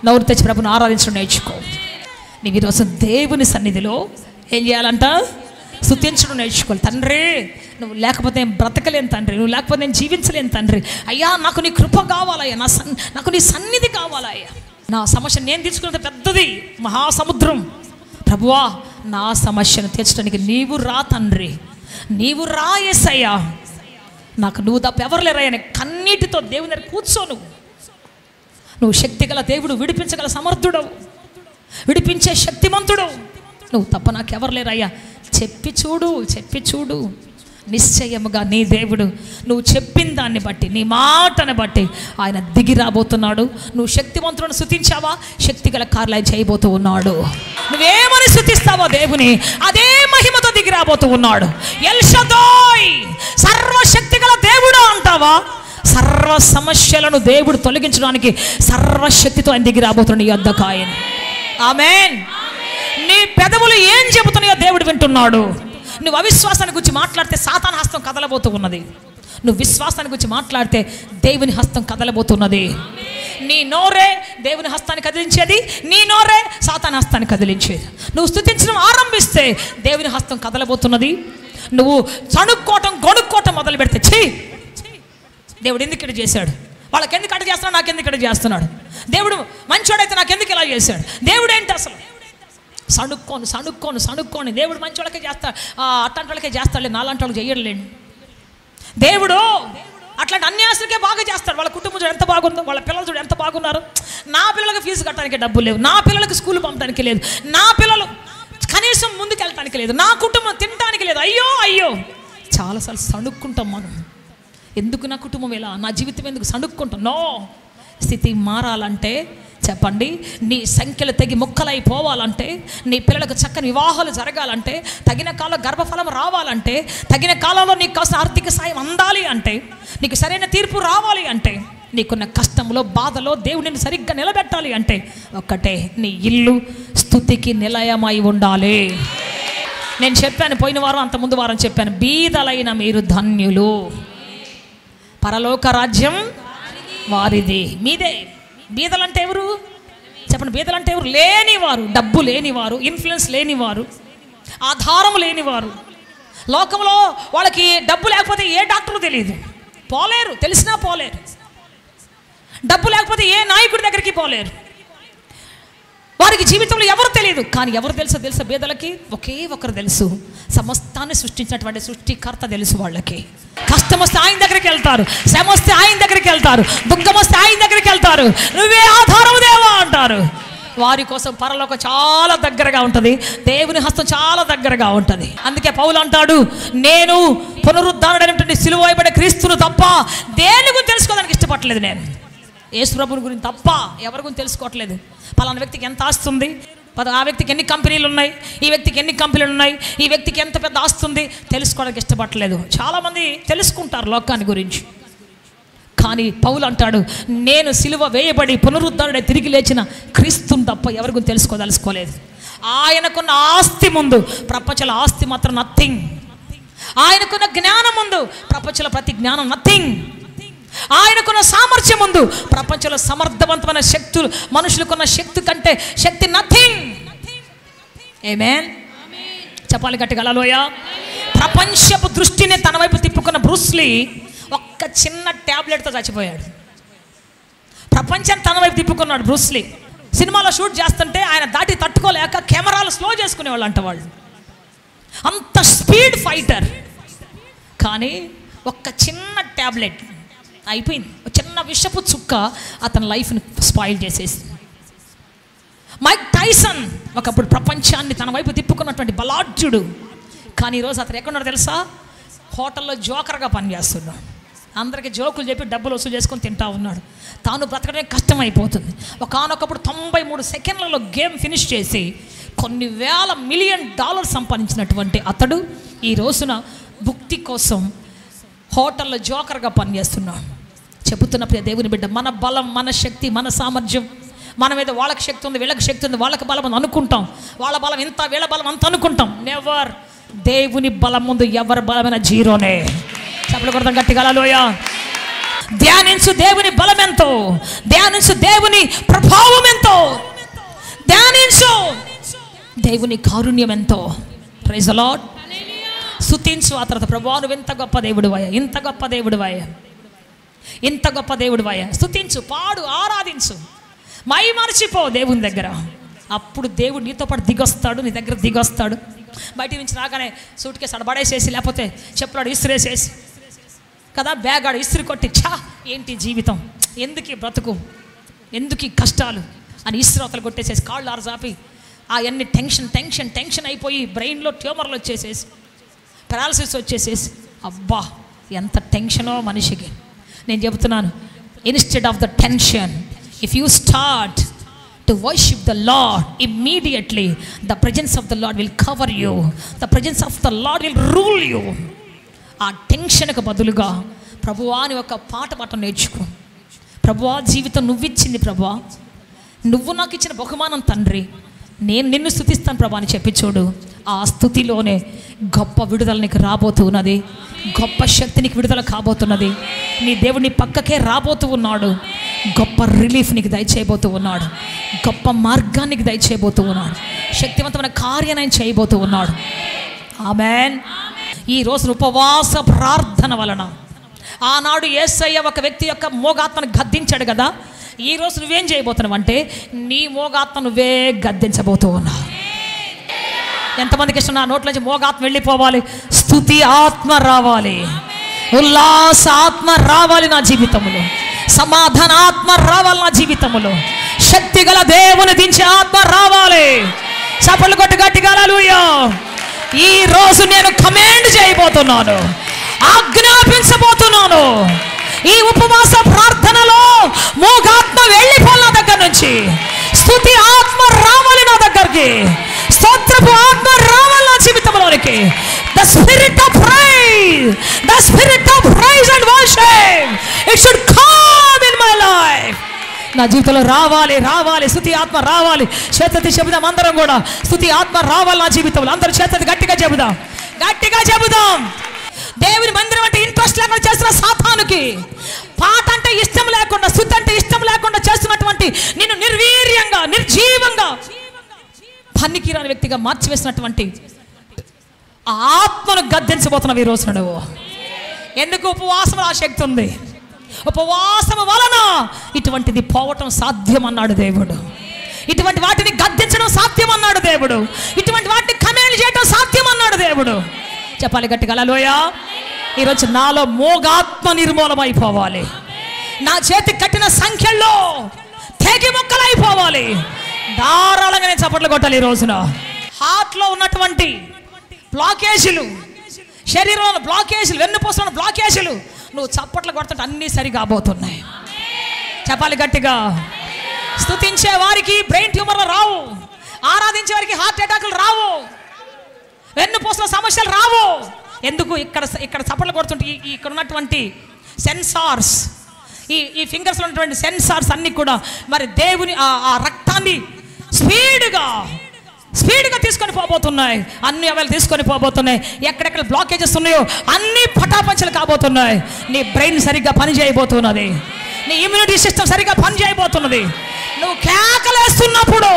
నోరు తెచ్చి ప్రభుని ఆరాధించడం నేర్చుకో. నీవు ఈరోజు దేవుని సన్నిధిలో ఏం చేయాలంట? స్తుతించడం నేర్చుకోవాలి. తండ్రి, నువ్వు లేకపోతే నేను బ్రతకలేను తండ్రి, నువ్వు లేకపోతే నేను జీవించలేను తండ్రి. అయ్యా, నాకు నీ కృప కావాలయ్యా, నాకు నీ సన్నిధి కావాలయ్యా. నా సమస్య నేను తీర్చుకున్నది పెద్దది, మహాసముద్రం. ప్రభువా, నా సమస్యను తీర్చడానికి నీవు రా తండ్రి, నీవు రా యేసయ్యా. నాకు నువ్వు తప్ప ఎవరు లేరయ్యా. కన్నీటితో దేవుని దగ్గర కూర్చోను. నువ్వు శక్తిగల దేవుడు, విడిపించగల సమర్థుడవు, విడిపించే శక్తిమంతుడు. నువ్వు తప్ప నాకు ఎవరు లేరయ్యా. చెప్పి చూడు. నిశ్చయముగా నీ దేవుడు నువ్వు చెప్పిన దాన్ని బట్టి, నీ మాటను బట్టి ఆయన దిగి రాబోతున్నాడు. నువ్వు శక్తివంతులను స్తుతించావా, శక్తిగల కార్యాలు చేయబోతూ ఉన్నాడు. నువ్వేమని స్తుతిస్తావో దేవుని, అదే మహిమతో దిగి రాబోతూ ఉన్నాడు. ఎల్ షద్దై, సర్వశక్తిగల దేవుడు అంటావా, సర్వ సమస్యలను దేవుడు తొలగించడానికి సర్వశక్తితో ఆయన దిగి రాబోతున్నాడు. ఈ యొద్దకు ఆయన. ఆమేన్. నీ పెదవులు ఏం చెబుతున్నాయో దేవుడు వింటున్నాడు. నువ్వు అవిశ్వాసాన్ని గురించి మాట్లాడితే సాతాను హస్తం కదలబోతూ ఉన్నది. నువ్వు విశ్వాసాన్ని గురించి మాట్లాడితే దేవుని హస్తం కదలబోతున్నది. నీ నోరే దేవుని హస్తాన్ని కదిలించేది, నీ నోరే సాతాను హస్తాన్ని కదిలించేది. నువ్వు స్తుతించడం ఆరంభిస్తే దేవుని హస్తం కదలబోతున్నది. నువ్వు చణుక్కోవటం, గొడుక్కోవటం మొదలు పెడితే, ఛీ, దేవుడు ఎందుకు ఇక్కడ చేశాడు, వాళ్ళకి ఎందుకు అటు చేస్తున్నాడు, నాకు ఎందుకు ఇక్కడ చేస్తున్నాడు, దేవుడు మంచోడైతే నాకు ఎందుకు ఇలా చేశాడు, దేవుడు ఏంటి అసలు, సణుక్కొని దేవుడు మంచి వాళ్ళకే చేస్తాడు, అట్లాంటి వాళ్ళకే చేస్తాడులే, నాలాంటి వాళ్ళకి చెయ్యలేండి. దేవుడు అట్లాంటి అన్యాసులకే బాగా చేస్తాడు. వాళ్ళ కుటుంబం చూడు ఎంత బాగుందో, వాళ్ళ పిల్లలు చూడు ఎంత బాగున్నారు. నా పిల్లలకి ఫీజు కట్టడానికి డబ్బులు లేవు, నా పిల్లలకి స్కూల్ పంపడానికి లేదు, నా పిల్లలు కనీసం ముందుకు వెళ్ళటానికి లేదు, నా కుటుంబం తినడానికి లేదు. అయ్యో చాలాసార్లు సణుక్కుంటాం మనం. ఎందుకు నా కుటుంబం ఇలా, నా జీవితం ఎందుకు సణుక్కుంటాం? నో. స్థితి మారాలంటే చెప్పండి, నీ సంఖ్యలు తెగి ముక్కలైపోవాలంటే, నీ పిల్లలకు చక్కని వివాహాలు జరగాలంటే, తగిన కాలంలో గర్భఫలం రావాలంటే, తగిన కాలంలో నీకు కావాల్సిన ఆర్థిక సాయం అందాలి అంటే, నీకు సరైన తీర్పు రావాలి అంటే, నీకున్న కష్టంలో బాధలో దేవుడిని సరిగ్గా నిలబెట్టాలి అంటే ఒక్కటే, నీ ఇల్లు స్తుతికి నిలయమై ఉండాలి. నేను చెప్పాను పోయిన వారం, అంత ముందు వారం చెప్పాను, బీదలైన మీరు ధన్యులు, పరలోక రాజ్యం వారిది. మీదే. బీదలంటే ఎవరు చెప్పండి? బీదలంటే ఎవరు? లేనివారు, డబ్బు లేనివారు, ఇన్ఫ్లుయెన్స్ లేనివారు, ఆధారం లేనివారు. లోకంలో వాళ్ళకి డబ్బు లేకపోతే ఏ డాక్టరు తెలియదు, పోలేరు, తెలిసినా పోలేరు. డబ్బు లేకపోతే ఏ నాయకుడి దగ్గరికి పోలేరు. వారికి జీవితంలో ఎవరు తెలియదు. కానీ ఎవరు తెలుసా బీదలకి? ఒకే ఒకరు తెలుసు, సమస్తాన్ని సృష్టించినటువంటి సృష్టికర్త తెలుసు వాళ్ళకి. కష్టం వస్తే ఆయన దగ్గరికి వెళ్తారు, శ్రమ వస్తే ఆయన దగ్గరికి వెళ్తారు, దుఃఖం వస్తే ఆయన దగ్గరికి వెళ్తారు. నువ్వే ఆధారం దేవా అంటారు. వారి కోసం పరలోకం చాలా దగ్గరగా ఉంటుంది, దేవుని హస్తం చాలా దగ్గరగా ఉంటుంది. అందుకే పౌలు అంటాడు, నేను పునరుద్ధానుడైనటువంటి సిలువ వేయబడే క్రీస్తును తప్ప దేని గురించి తెలుసుకోవడానికి ఇష్టపడలేదు. నేను యేసు ప్రభువుని గురించి తప్ప ఎవరి గురించి తెలుసుకోవట్లేదు. పలానా వ్యక్తికి ఎంత ఆస్తి ఉంది, ఆ వ్యక్తికి ఎన్ని కంపెనీలు ఉన్నాయి, ఈ వ్యక్తికి ఎన్ని కంపెనీలు ఉన్నాయి, ఈ వ్యక్తికి ఎంత పెద్ద ఆస్తి ఉంది, తెలుసుకోవడానికి ఇష్టపడట్లేదు. చాలామంది తెలుసుకుంటారు లోకాన్ని గురించి. కానీ పౌలు అంటాడు, నేను సిలువ వేయబడి పునరుద్ధరణై తిరిగి లేచిన క్రీస్తుని తప్ప ఎవరి గురించి తెలుసుకోదలుచుకోలేదు. ఆయనకున్న ఆస్తి ముందు ప్రపంచంలో ఆస్తి మాత్రం నథింగ్. ఆయనకున్న జ్ఞానం ముందు ప్రపంచంలో ప్రతి జ్ఞానం నథింగ్. ఆయనకున్న సామర్థ్యం ముందు ప్రపంచంలో సమర్థవంతమైన శక్తులు, మనుషులకున్న శక్తి కంటే శక్తి నథింగ్. ఆమేన్. చెప్పాలి గట్టిగా హల్లెలూయా. ప్రపంచపు దృష్టిని తన వైపు తిప్పుకున్న బ్రూస్లీ ఒక్క చిన్న ట్యాబ్లెట్తో చచ్చిపోయాడు. ప్రపంచాన్ని తన వైపు తిప్పుకున్నాడు బ్రూస్లీ. సినిమాలో షూట్ చేస్తుంటే ఆయన దాటి తట్టుకోలేక కెమెరాలు స్లో చేసుకునేవాళ్ళు అంట వాళ్ళు. అంత స్పీడ్ ఫైటర్. కానీ ఒక్క చిన్న ట్యాబ్లెట్ అయిపోయింది, చిన్న విషపు చుక్క అతని లైఫ్ని స్పాయిల్ చేసేసింది. మైక్ టైసన్ ఒకప్పుడు ప్రపంచాన్ని తన వైపు తిప్పుకున్నటువంటి బలాఢ్యుడు. కానీ ఈరోజు అతను ఎక్కడున్నాడో తెలుసా? హోటల్లో జోకర్గా పనిచేస్తున్నాడు. అందరికీ జోకులు చెప్పి డబ్బులు వసూలు చేసుకొని తింటా ఉన్నాడు. తాను బ్రతకడమే కష్టమైపోతుంది. ఒకానొకప్పుడు 93 సెకండ్లలో గేమ్ ఫినిష్ చేసి కొన్ని వేల $1,000,000 సంపాదించినటువంటి అతడు ఈ రోజున భుక్తి కోసం హోటల్లో జోకర్గా పనిచేస్తున్నాడు. చెబుతున్న ప్రియ దేవుని బిడ్డ, మన బలం, మన శక్తి, మన సామర్థ్యం మన మీద వాళ్ళకి శక్తి ఉంది, వీళ్ళకి శక్తి ఉంది, వాళ్ళకి బలం అని అనుకుంటాం. వాళ్ళ బలం ఇంత, వీళ్ళ బలం అంత అనుకుంటాం. నెవర్. దేవుని బలం ముందు ఎవరి బలమైన జీరోనే. చెప్పలు కొడతాం గట్టిగా హల్లెలూయా. ధ్యానించు దేవుని బలం ఎంతో, ధ్యానించు దేవుని ప్రభావం ఎంతో, ధ్యానించు దేవుని కారుణ్యం ఎంతో. Praise the lord. స్తుతించు. ఆ తర్వాత ప్రభువా నువ్వు ఇంత గొప్ప దేవుడివయ్యా, ఇంత గొప్ప దేవుడివయ్యా, ఇంత గొప్ప దేవుడివయ్యా. స్తుతించు, పాడు, ఆరాధించు, మై మర్చిపో దేవుని దగ్గర. అప్పుడు దేవుడు నీతో పాటు దిగొస్తాడు, నీ దగ్గర దిగొస్తాడు. బయట నుంచి రాగానే సూట్ కేసు అడబడేసేసి, లేకపోతే చెప్పులాడు ఇస్త్రేసేసి కదా, బ్యాగ్ ఆడు ఇస్త్రీ కొట్టి, ఛా ఏంటి జీవితం, ఎందుకు ఈ బ్రతుకు, ఎందుకు ఈ కష్టాలు అని ఇస్త్రోతలు కొట్టేసేసి కాళ్ళు ఆరజాపి అవన్నీ టెన్షన్ అయిపోయి బ్రెయిన్లో ట్యూమర్లు వచ్చేసేసి, పెరాలసిస్ వచ్చేసేసి, అబ్బా ఎంత టెన్షనో మనిషికి. నేను చెబుతున్నాను, instead of the tension, if you start to worship the Lord, immediately the presence of the Lord will cover you, the presence of the Lord will rule you. ఆ టెన్షన్కు బదులుగా ప్రభువా అని ఒక పాట నేర్చుకో. ప్రభువా జీవితం నువ్విచ్చింది, ప్రభువా నువ్వు నాకు ఇచ్చిన బహుమానం తండ్రి, నేను నిన్ను స్తుతిస్తాను ప్రభా అని చెప్పి చూడు. ఆ స్తుతిలోనే గొప్ప విడుదల నీకు రాబోతున్నది, గొప్ప శక్తి నీకు విడుదల కాబోతున్నది. నీ దేవుడు నీ పక్కకే రాబోతూ ఉన్నాడు, గొప్ప రిలీఫ్ నీకు దయచేయబోతూ ఉన్నాడు, గొప్ప మార్గానికి దయచేయబోతూ ఉన్నాడు, శక్తివంతమైన కార్యాన్ని చేయబోతూ ఉన్నాడు. ఆమేన్. ఈ రోజు ఉపవాస ప్రార్థన వలన ఆనాడు యేసయ్య ఒక వ్యక్తి యొక్క మోగాత్మను గద్దించాడు కదా, ఈ రోజు నువ్వేం చేయబోతున్నావు అంటే నీ మోగాత్మ నువ్వే గద్దించబోతూ ఉన్నావు. ఎంతమందికి ఇష్టం నా నోట్లోంచి మోగాత్మ వెళ్ళిపోవాలి, స్తుతి ఆత్మ రావాలి, ఉల్లాస ఆత్మ రావాలి నా జీవితంలో, సమాధాన ఆత్మ రావాలి నా జీవితంలో, శక్తి గల దేవుని దించే ఆత్మ రావాలి. చప్పట్లు కొట్టి గట్టిగా హల్లెలూయా. ఈ రోజు నేను కమాండ్ చేయబోతున్నాను, ఆజ్ఞాపించబోతున్నాను. ఈ ఉపవాస ప్రార్థనలో మోగాత్మ వెళ్ళిపోవాలి నా దగ్గర నుంచి, స్తుతి ఆత్మ రావాలి నా దగ్గరికి, స్తోత్రపు ఆత్మ రావాలి నా జీవితంలోనికి. The spirit of praise, the spirit of praise and worship, it should come in my life. నా జీవితంలో రావాలి రావాలి, స్తుతి ఆత్మ రావాలి. చేతెత్తి చెబుదాం అందరం కూడా, స్తుతి ఆత్మ రావాలి నా జీవితంలో. అందరూ చేతెత్తి గట్టిగా చెబుదాం, గట్టిగా చెబుదాం. దేవుని మందిరం అంటే ఇంట్రెస్ట్ లేకుండా చేస్తున్న సాతానుకి, పాట అంటే ఇష్టం లేకుండా, స్తుతి అంటే ఇష్టం లేకుండా చేస్తున్నటువంటి నిన్ను నిర్వీర్యంగా, నిర్జీవంగా, పనికిరాని వ్యక్తిగా మార్చివేసినటువంటి ఆత్మను గద్దించబోతున్నావు ఈ రోజున నువ్వు. ఎందుకు? ఉపవాసం ఆ శక్తి ఉంది. ఉపవాసం వలన ఇటువంటిది పోవటం సాధ్యం అన్నాడు దేవుడు. ఇటువంటి వాటిని గద్దించడం సాధ్యం అన్నాడు దేవుడు. ఇటువంటి వాటిని కమేలు చేయడం సాధ్యం అన్నాడు దేవుడు. చెప్పాలి గట్టిగా హల్లెలూయా. ఈరోజు నాలో మోగాత్మ నిర్మూలమైపోవాలి. నా చేతి కట్టిన సంఖ్యల్లో తెగి ముక్కలైపోవాలి. ధారాళంగా నేను చప్పట్లు కొట్టాలి ఈ రోజున. హార్ట్లో ఉన్నటువంటి బ్లాకేజీలు, శరీరంలో బ్లాకేజీలు, వెన్నుపూసలో బ్లాకేజీలు నువ్వు చప్పట్లు కొడుతుంటే అన్నీ సరిగా కాబోతున్నాయి. చెప్పాలి గట్టిగా. స్తుతించే వారికి బ్రెయిన్ ట్యూమర్లు రావు, ఆరాధించే వారికి హార్ట్ అటాక్లు రావు, వెన్నుపూసల సమస్యలు రావు. ఎందుకు? ఇక్కడ చప్పట్లు కొడుతుంటే ఇక్కడ ఉన్నటువంటి సెన్సార్స్, ఈ ఫింగర్స్లో ఉన్నటువంటి సెన్సార్స్ అన్నీ కూడా మరి దేవుని ఆ రక్తాన్ని స్పీడ్గా తీసుకొని పోబోతున్నాయి. అన్ని అవైలు తీసుకొని పోబోతున్నాయి. ఎక్కడెక్కడ బ్లాకేజెస్ ఉన్నాయో అన్ని పటాపంచలు కాబోతున్నాయి. నీ బ్రెయిన్ సరిగ్గా పని చేయబోతున్నది. నీ ఇమ్యూనిటీ సిస్టమ్ సరిగ్గా పని చేయబోతున్నది. నువ్వు కేకలేస్తున్నప్పుడు,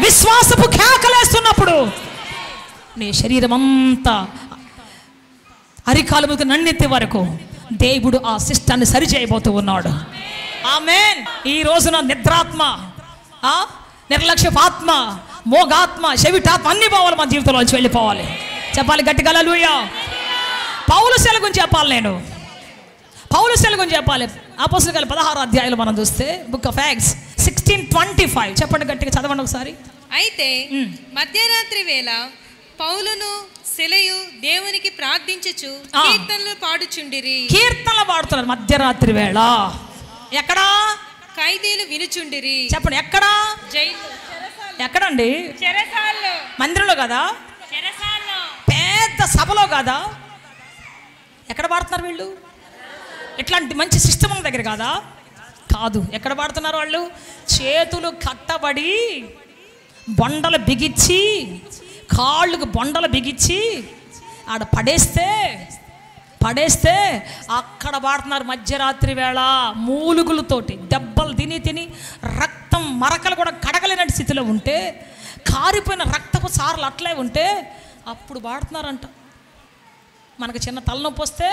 విశ్వాసపు కేకలేస్తున్నప్పుడు నీ శరీరం అంతా అరికాలు నన్నెత్తి వరకు దేవుడు ఆ సిస్టాన్ని సరి చేయబోతూ ఉన్నాడు. ఆమేన్. ఈ రోజున నిద్రాత్మ, నిర్లక్ష్యపు ఆత్మ, మోగాత్మ, చెవిటాత్మ అన్ని పోవాలి, మన జీవితంలోంచి వెళ్ళిపోవాలి. చెప్పాలి గట్టిగా హల్లెలూయా. పౌలు శీల గురించి చెప్పాలి. నేను పౌలు శీల గురించి చెప్పాలి. అపోస్తలుల కార్యాలు 16వ అధ్యాయంలో మనం చూస్తే బుక్ ఆఫ్ యాక్ట్స్ 16:25 చెప్పండి గట్టిగా, చదవండి ఒకసారి. అయితే మధ్యరాత్రి వేళ పౌలును శిలయు దేవునికి ప్రార్థించుచు కీర్తనలు పాడుచుండిరి. కీర్తనలు పాడుతున్నారు మధ్యరాత్రి వేళ. ఎక్కడా? ఖైదీలు వినుచుండిరి. చెప్పండి ఎక్కడా? జైలు. ఎక్కడండి? చెరసాల్లో. మందిరంలో కదా? చెరసాల్లో. పెద్ద సభలో కదా? ఎక్కడ పాడుతున్నారు వీళ్ళు? ఇట్లాంటి మంచి సిస్టమ్ దగ్గర కాదా? కాదు. ఎక్కడ పాడుతున్నారు వాళ్ళు? చేతులు కట్టబడి, బొండలు బిగించి, కాళ్ళకు బొండలు బిగించి ఆడ పడేస్తే అక్కడ పాడుతున్నారు మధ్యరాత్రి వేళ. మూలుగులతోటి దెబ్బలు తిని రక్తం మరకలు కూడా కడగలేనట్టు స్థితిలో ఉంటే, కారిపోయిన రక్తపు సార్లు అట్లే ఉంటే అప్పుడు పాడుతున్నారంట. మనకు చిన్న తలనొప్పి వస్తే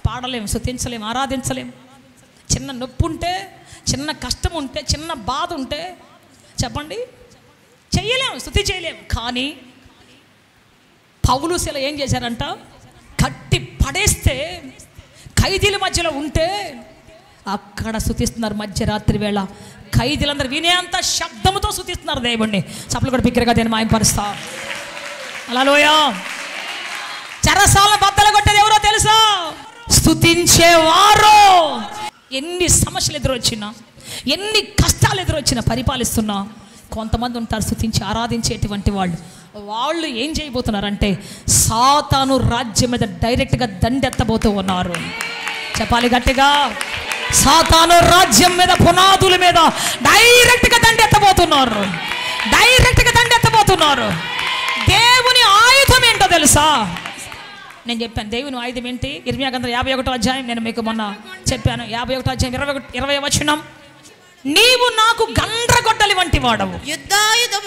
పాడలేము, స్తుతించలేము, ఆరాధించలేము. చిన్న నొప్పి ఉంటే, చిన్న కష్టం ఉంటే, చిన్న బాధ ఉంటే చెప్పండి చెయ్యలేము, స్తుతి చేయలేము. కానీ పౌలు శీల ఏం చేశారంట? కట్టి పడేస్తే, ఖైదీల మధ్యలో ఉంటే అక్కడ స్తుతిస్తున్నారు మధ్యరాత్రి వేళ. ఖైదీలందరూ వినేంత శబ్దముతో స్తుతిస్తున్నారు దేవుణ్ణి. చప్పలు కూడా బిగ్గరగా నేను మాయపరుస్తా. హల్లెలూయా. చెరసాల బద్దలు కొట్టేది ఎవరో తెలుసా? స్తుతించేవారు. ఎన్ని సమస్యలు ఎదురొచ్చినా, ఎన్ని కష్టాలు ఎదురొచ్చినా పరిపాలిస్తున్నా కొంతమంది ఉంటారు స్తుతించి ఆరాధించేటువంటి వాళ్ళు ఏం చేయబోతున్నారంటే సాతాను రాజ్యం మీద డైరెక్ట్గా దండెత్తబోతూ ఉన్నారు. చెప్పాలి గట్టిగా. సాతాను రాజ్యం మీద, పునాదుల మీద డైరెక్ట్గా దండెత్తబోతున్నారు. దేవుని ఆయుధం ఏంటో తెలుసా? నేను చెప్పాను దేవుని ఆయుధం ఏంటి. ఇర్మియా గ్రంథం 51వ అధ్యాయం నేను మీకు మొన్న చెప్పాను. 51వ అధ్యాయం 20వ వచనం. నీవు నాకు గండ్రగొడ్డలి వంటి వాడవు, యుద్ధ ఆయుధం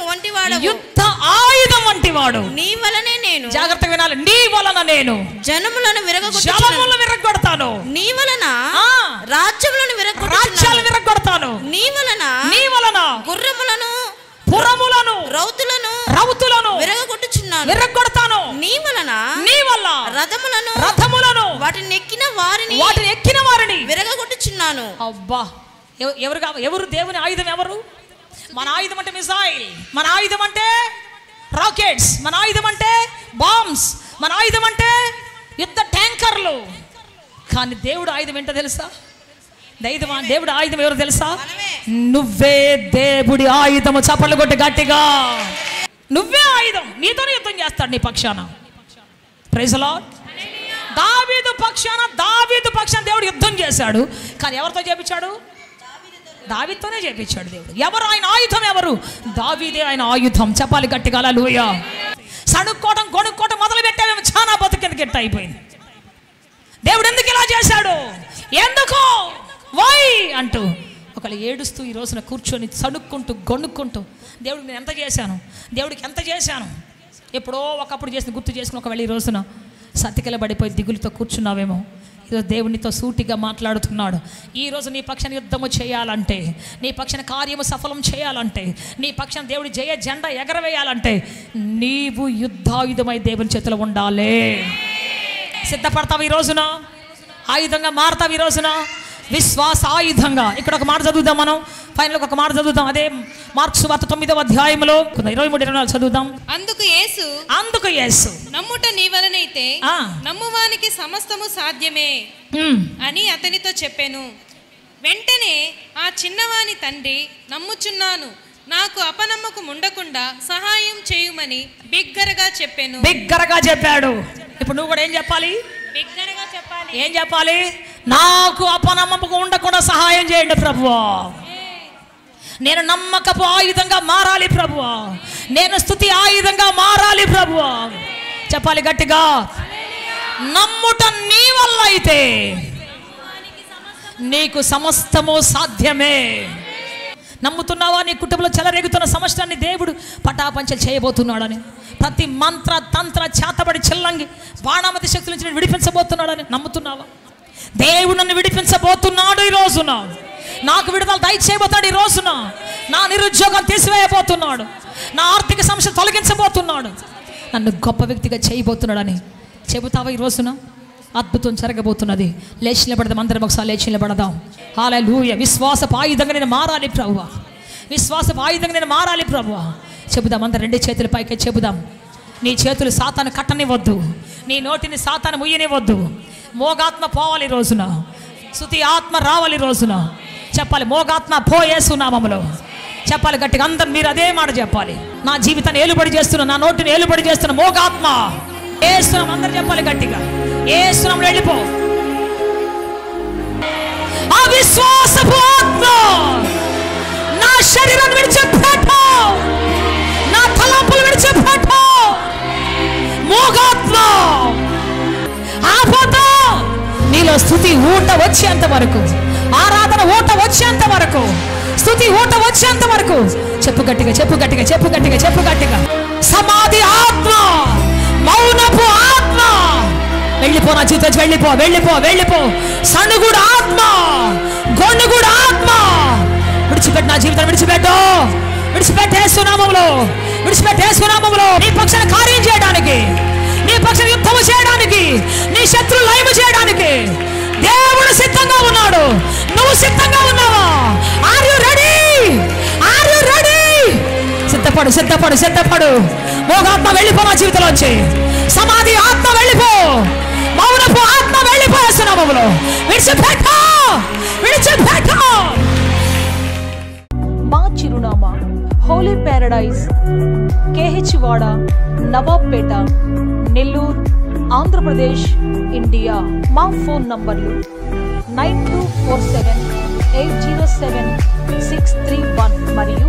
వంటి వాడు. నీ వలనే నేను, జాగ్రత్తగా వినాలి, నీ వలన నేను జనములను విరగొడతాను. నీ వలన రాజ్యాలను విరగొడతాను. నీ వలన పురములను రౌతులను విరగొడతాను. నీ వల్ల రథములను వాటిని ఎక్కిన వారిని విరగొట్టుచున్నాను. అబ్బా, ఎవరు దేవుని ఆయుధం? ఎవరు? మన ఆయుధం అంటే మిసైల్, మన ఆయుధం అంటే రాకెట్స్, మన ఆయుధం అంటే బాంబ్స్, మన ఆయుధం అంటే యుద్ధ ట్యాంకర్లు. కానీ దేవుడు ఆయుధం ఏంటో తెలుసా? దేవుడు ఆయుధం ఎవరు తెలుసా? నువ్వే దేవుడి ఆయుధము. చప్పట్లు కొట్టి గట్టిగా. నువ్వే ఆయుధం. నీతోనే యుద్ధం చేస్తాడు నీ పక్షాన. Praise the lord. దావీదు పక్షాన దేవుడు యుద్ధం చేశాడు. కానీ ఎవరితో చేపించాడు? దావీదుతోనే చేపించాడు దేవుడు. ఎవరు ఆయన ఆయుధం? ఎవరు? దావీదే ఆయన ఆయుధం. చెప్పాలి గట్టిగా హల్లెలూయా. సణుక్కోవడం కొనుక్కోవడం మొదలు పెట్టావేమో చాలా బతుకింది గిట్ట అయిపోయింది. దేవుడు ఎందుకు ఇలా చేశాడు? ఎందుకు? వై అంటూ ఒకళ్ళు ఏడుస్తూ ఈ రోజున కూర్చొని సణుక్కుంటూ గొనుక్కుంటూ దేవుడికి నేను ఎంత చేశాను, దేవుడికి ఎంత చేశాను, ఎప్పుడో ఒకప్పుడు చేసిన గుర్తు చేసుకుని ఒకవేళ ఈ రోజున సతికిల పడిపోయి దిగులుతో కూర్చున్నావేమో. ఈరోజు దేవునితో సూటిగా మాట్లాడుతున్నాడు. ఈరోజు నీ పక్షాన యుద్ధము చేయాలంటే, నీ పక్షాన కార్యము సఫలం చేయాలంటే, నీ పక్షాన దేవుడి జయ జెండా ఎగరవేయాలంటే నీవు యుద్ధాయుధమై దేవుని చేతిలో ఉండాలి. సిద్ధపడతావు ఈ రోజున? ఆయుధంగా మారతావు ఈ రోజున? విశ్వాస ఆయుధంగా. ఇక్కడ ఒక మాట చదువుదాం మనం, ఫైనల్ ఒక మాట చదువుదాం. అదే మార్కు సువార్త 9వ అధ్యాయంలో 23-24 చదువుదాం. అందుకు యేసు నమ్ముట నీ వలనైతే నమ్మువానికి సమస్తము సాధ్యమే అని అతనితో చెప్పాను. వెంటనే ఆ చిన్నవాని తండ్రి, నమ్ముచున్నాను, నాకు అపనమ్మకం ఉండకుండా సహాయం చేయుమని బిగ్గరగా చెప్పాను. బిగ్గరగా చెప్పాడు. ఇప్పుడు నువ్వు కూడా ఏం చెప్పాలి? బిగ్గరగా చెప్పాలి. ఏం చెప్పాలి? నాకు అపనమ్మకం ఉండకుండా సహాయం చేయండి ప్రభువా. నేను నమ్మకపు ఆయుధంగా మారాలి ప్రభువా. నేను స్తుతి ఆయుధంగా మారాలి ప్రభువా. చెప్పాలి గట్టిగా. నమ్ముట నీ వల్ల అయితే నీకు సమస్తము సాధ్యమే. నమ్ముతున్నావా? నీ కుటుంబంలో చెలరేగుతున్న సమస్యని దేవుడు పటాపంచలు చేయబోతున్నాడని, ప్రతి మంత్ర తంత్ర చేతబడి చెల్లంగి బాణామతి శక్తుల నుంచి విడిపించబోతున్నాడని నమ్ముతున్నావా? దేవుడు నన్ను విడిపించబోతున్నాడు ఈ రోజున. నాకు విడుదల దయచేయబోతున్నాడు ఈ రోజున. నా నిరుద్యోగం తీసివేయబోతున్నాడు. నా ఆర్థిక సమస్య తొలగించబోతున్నాడు. నన్ను గొప్ప వ్యక్తిగా చేయబోతున్నాడని చెబుతావా ఈ రోజున? అద్భుతం జరగబోతున్నది. లేచి నిలబడదాం. అందరం ఒకసారి లేచి నిలబడదాం. హల్లెలూయా. విశ్వాసపు ఆయుధంగా నేను మారాలి ప్రభువా. విశ్వాసపు ఆయుధంగా నేను మారాలి ప్రభువా. చెబుదాం. అందరం రెండు చేతుల పైకి చెబుదాం. నీ చేతులు సాతాను కట్టనివ్వద్దు. నీ నోటిని సాతాను ముయ్యనివ్వద్దు. మోగాత్మ పోవాలి రోజున. స్తుతి ఆత్మ రావాలి రోజున. చెప్పాలి మోగాత్మ పో యేసు నామములో. చెప్పాలి గట్టిగా. అందరం మీరు అదే మాట చెప్పాలి. నా జీవితాన్ని ఏలుబడి చేస్తున్నా, నా నోటిని ఏలుబడి చేస్తున్నా మోగాత్మ యేసునామం. అందరూ చెప్పాలి గట్టిగా. యేసునామములో వెళ్ళిపో. ఆ విశ్వాసపు ఆత్మ నా శరీరాన్ని విడిచిపెట్టు, నా తలంపులు విడిచిపెట్టు. మోగాత్మ ఆపోతా. నీలో స్తుతి ఊట వచ్చేంత వరకు, ఆరాధన ఊట వచ్చేంత వరకు, స్తుతి ఊట వచ్చేంత వరకు చెప్పు గట్టిగా, చెప్పు గట్టిగా, చెప్పు గట్టిగా, చెప్పు గట్టిగా. సమాధి ఆత్మ, మౌనపు ఆత్మ వెళ్ళిపో. నా జీవితం వెళ్ళిపో, వెళ్ళిపో, వెళ్ళిపో. సణుగుడు ఆత్మ, గొణుగుడు ఆత్మ విడిచిపెట్టు. నా జీవితం విడిచిపెట్టు. విడిచిపెట్టేస్తున్నాములో, విడిచిపెట్టేస్తున్నాములో. నీ పక్షాన కార్యం చేయడానికి, నీ పక్షాన యుద్ధము చేయడానికి, నీ శత్రువులు లయము చేయడానికి దేవుడు సిద్ధంగా ఉన్నాడు. నువ్వు సిద్ధంగా ఉన్నావా? Are you ready? Are you ready? సిద్ధపడు, సిద్ధపడు, సిద్ధపడు. మోగాత్మ వెళ్ళిపో నా జీవితంలో వచ్చి. సమాధి ఆత్మ వెళ్ళిపో. మౌనపు ఆత్మ వెళ్ళిపోయేస్తున్నాములో. విడిచిపెట్టు, విడిచిపెట్టు. మా చిరునామా హోలీ ప్యారడైజ్, కేహెచ్ వాడ, నవాబ్పేట, నెల్లూరు, ఆంధ్రప్రదేశ్, ఇండియా. మా ఫోన్ నంబర్లు 9247807631 మరియు